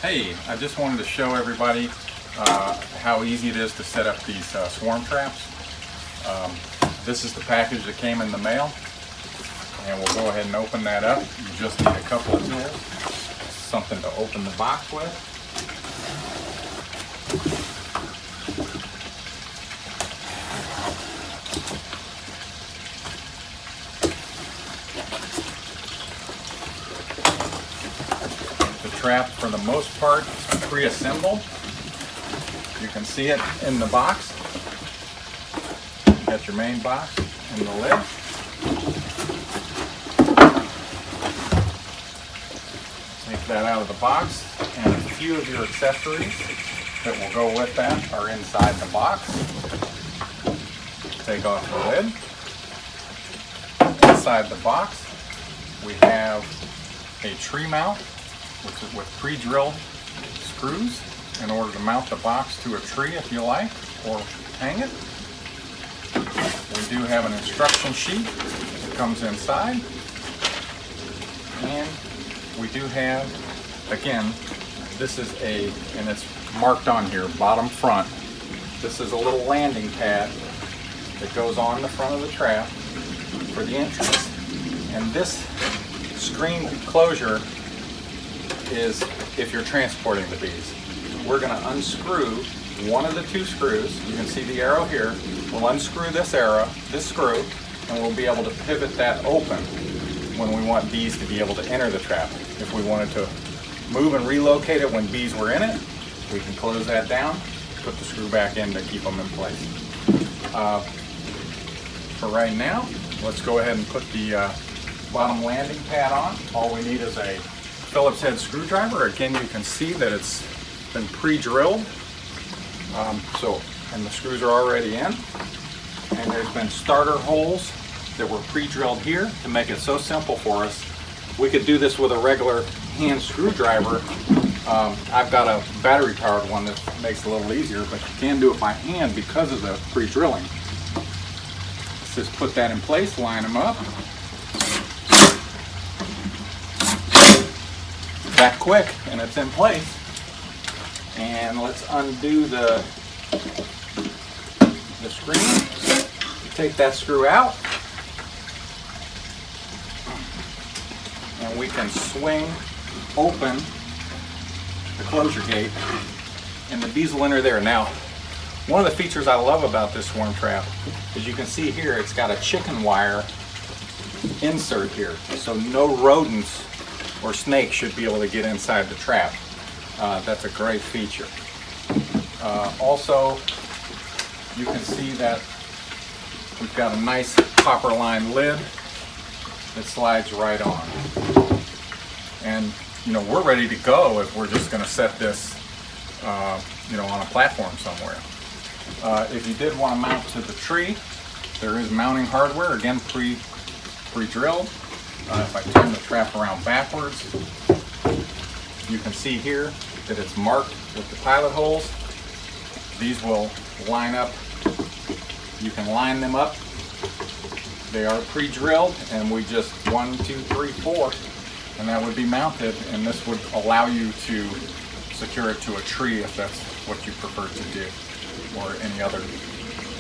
Hey, I just wanted to show everybody how easy it is to set up these swarm traps. This is the package that came in the mail, and we'll go ahead and open that up. You just need a couple of tools, something to open the box with. Trap for the most part is pre-assembled. You can see it in the box. You got your main box and the lid. Take that out of the box, and a few of your accessories that will go with that are inside the box. Take off the lid. Inside the box we have a tree mount, which is with pre-drilled screws in order to mount the box to a tree if you like, or hang it. We do have an instruction sheet that comes inside, and we do have, again, this is and it's marked on here, bottom front. This is a little landing pad that goes on the front of the trap for the entrance, and this screen closure is if you're transporting the bees. We're going to unscrew one of the two screws. You can see the arrow here. We'll unscrew this screw, and we'll be able to pivot that open when we want bees to be able to enter the trap. If we wanted to move and relocate it when bees were in it, we can close that down, put the screw back in to keep them in place. For right now, let's go ahead and put the bottom landing pad on. All we need is a Phillips head screwdriver. Again, you can see that it's been pre-drilled, and the screws are already in, and there's been starter holes that were pre-drilled here to make it so simple for us. We could do this with a regular hand screwdriver. I've got a battery powered one that makes it a little easier, but you can do it by hand because of the pre-drilling. Let's just put that in place, line them up. That quick, and it's in place. And let's undo the screen. Take that screw out, and we can swing open the closure gate, and the bees will enter there. Now, one of the features I love about this swarm trap is you can see here it's got a chicken wire insert here, so no rodents or snakes should be able to get inside the trap. That's a great feature. Also, you can see that we've got a nice copper line lid that slides right on. And we're ready to go if we're just going to set this on a platform somewhere. If you did want to mount to the tree, there is mounting hardware, again pre-drilled. If I turn the trap around backwards, you can see here that it's marked with the pilot holes. These will line up. You can line them up. They are pre-drilled, and we just 1, 2, 3, 4, and that would be mounted, and this would allow you to secure it to a tree if that's what you prefer to do, or any other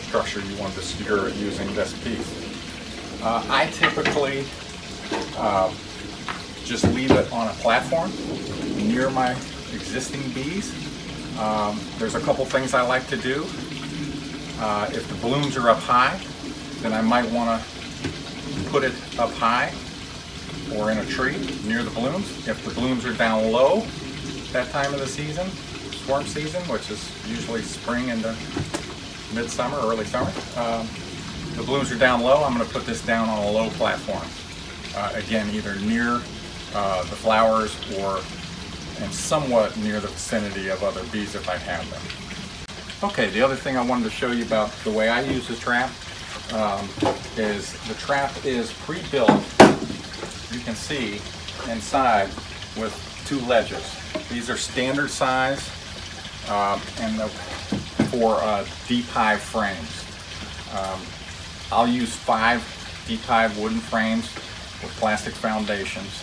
structure you want to secure it using this piece. I typically just leave it on a platform near my existing bees. There's a couple things I like to do. If the blooms are up high, then I might want to put it up high or in a tree near the blooms. If the blooms are down low that time of the season, swarm season, which is usually spring into midsummer, early summer, the blooms are down low, I'm going to put this down on a low platform. Again, either near the flowers and somewhat near the vicinity of other bees if I have them. Okay, the other thing I wanted to show you about the way I use the trap is the trap is pre-built. You can see inside with 2 ledges. These are standard size and for deep hive frames. I'll use 5 deep hive wooden frames with plastic foundations.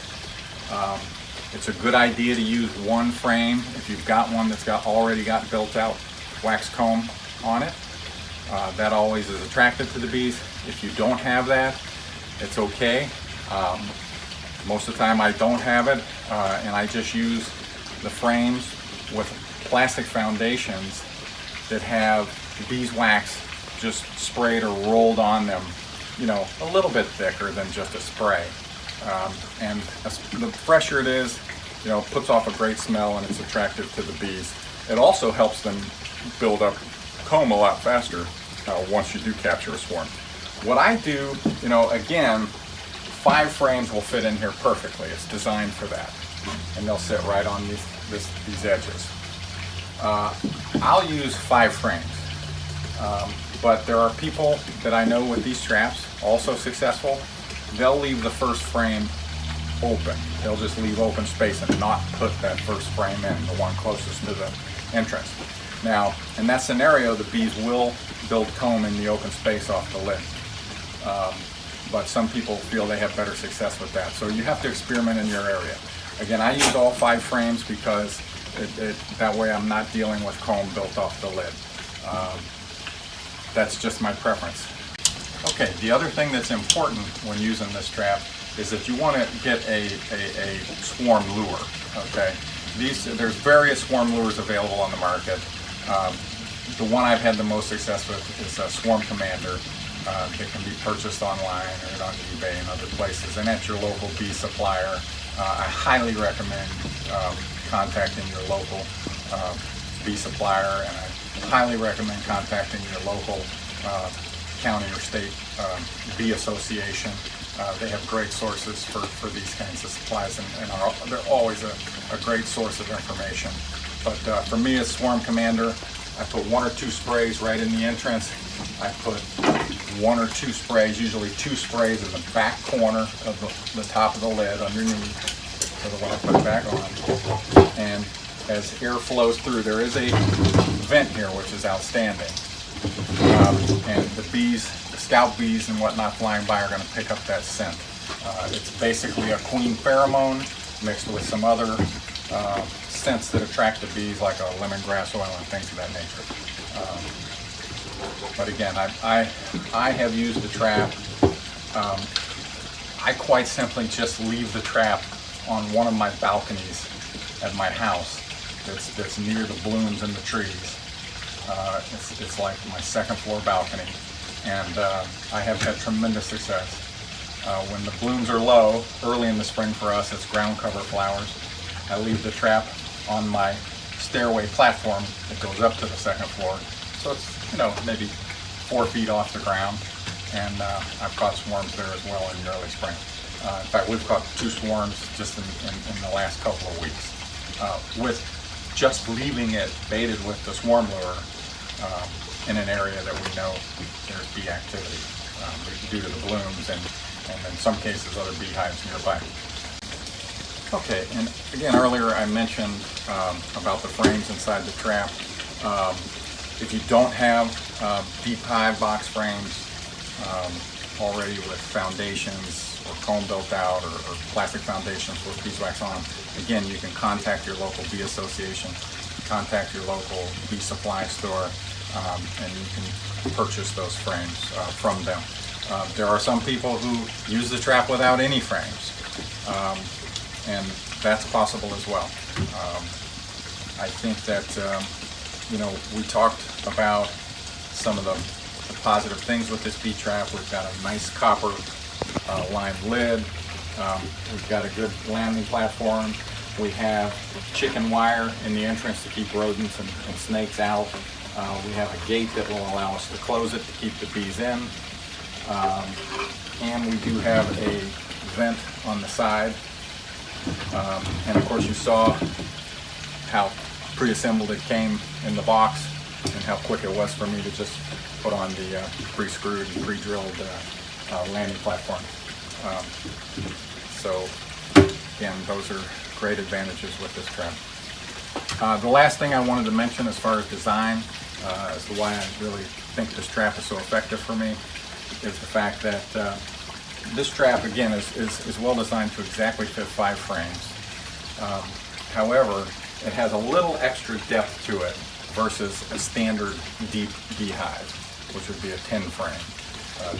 It's a good idea to use one frame if you've got one that's already got built out wax comb on it. That always is attractive to the bees. If you don't have that, it's okay. Most of the time I don't have it, and I just use the frames with plastic foundations that have beeswax just sprayed or rolled on them, you know, a little bit thicker than just a spray. And the fresher it is, you know, it puts off a great smell and it's attractive to the bees. It also helps them build up comb a lot faster once you do capture a swarm. What I do, you know, again, 5 frames will fit in here perfectly. It's designed for that. And they'll sit right on these edges. I'll use 5 frames. But there are people that I know with these traps, also successful, they'll leave the first frame open. They'll just leave open space and not put that first frame in, the one closest to the entrance. Now, in that scenario, the bees will build comb in the open space off the lid. But some people feel they have better success with that. So you have to experiment in your area. Again, I use all 5 frames because that way I'm not dealing with comb built off the lid. That's just my preference. Okay, the other thing that's important when using this trap is that you want to get a swarm lure. Okay, there's various swarm lures available on the market. The one I've had the most success with is a Swarm Commander that can be purchased online or on eBay and other places, and at your local bee supplier. I highly recommend contacting your local bee supplier, and I highly recommend contacting your local county or state bee association. They have great sources for these kinds of supplies, and they're always a great source of information. But for me, as Swarm Commander, I put 1 or 2 sprays right in the entrance. I put 1 or 2 sprays, usually 2 sprays in the back corner of the top of the lid underneath, so that when I put it back on, and as air flows through, there is a vent here which is outstanding. And the bees, the scout bees and whatnot flying by are going to pick up that scent. It's basically a queen pheromone mixed with some other scents that attract the bees, like a lemongrass oil and things of that nature. But again, I have used the trap. I quite simply just leave the trap on one of my balconies at my house that's near the blooms and the trees. It's like my 2nd floor balcony, and I have had tremendous success. When the blooms are low, early in the spring for us, it's ground cover flowers. I leave the trap on my stairway platform that goes up to the 2nd floor, so it's, you know, maybe 4 feet off the ground, and I've caught swarms there as well in the early spring. In fact, we've caught 2 swarms just in the last couple of weeks. With just leaving it baited with the swarm lure in an area that we know there's bee activity due to the blooms and in some cases other beehives nearby. Okay, and again, earlier I mentioned about the frames inside the trap. If you don't have deep hive box frames already with foundations or comb built out or plastic foundations with beeswax on, again, you can contact your local bee association, contact your local bee supply store, and you can purchase those frames from them. There are some people who use the trap without any frames, and that's possible as well. I think that, you know, we talked about some of the positive things with this bee trap. We've got a nice copper lined lid. We've got a good landing platform. We have chicken wire in the entrance to keep rodents and snakes out. We have a gate that will allow us to close it to keep the bees in. And we do have a vent on the side. And of course you saw how pre-assembled it came in the box and how quick it was for me to just put on the pre-screwed and pre-drilled landing platform. So again, those are great advantages with this trap. The last thing I wanted to mention as far as design, as to why I really think this trap is so effective for me, is the fact that this trap, again, is well designed to exactly fit 5 frames. However, it has a little extra depth to it versus a standard deep beehive, which would be a 10 frame.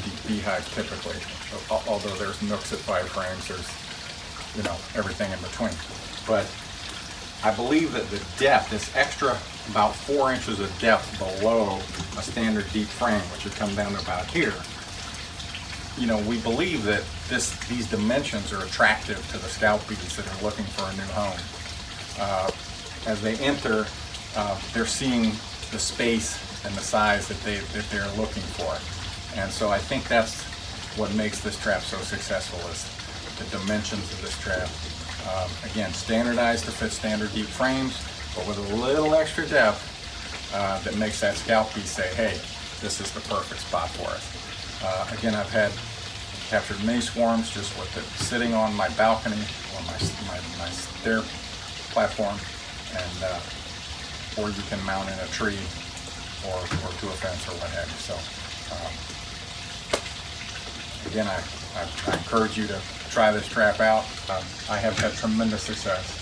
Deep beehive typically, although there's nooks at 5 frames, there's, you know, everything in between. But I believe that the depth, this extra about 4 inches of depth below a standard deep frame, which would come down to about here, you know, we believe that these dimensions are attractive to the scout bees that are looking for a new home. As they enter, they're seeing the space and the size that they're looking for. And so I think that's what makes this trap so successful, is the dimensions of this trap. Again, standardized to fit standard deep frames, but with a little extra depth that makes that scout bee say, hey, this is the perfect spot for us. Again, I've captured many swarms just with it sitting on my balcony or my stair platform, and or you can mount in a tree or to a fence or what have you. So again, I encourage you to try this trap out. I have had tremendous success.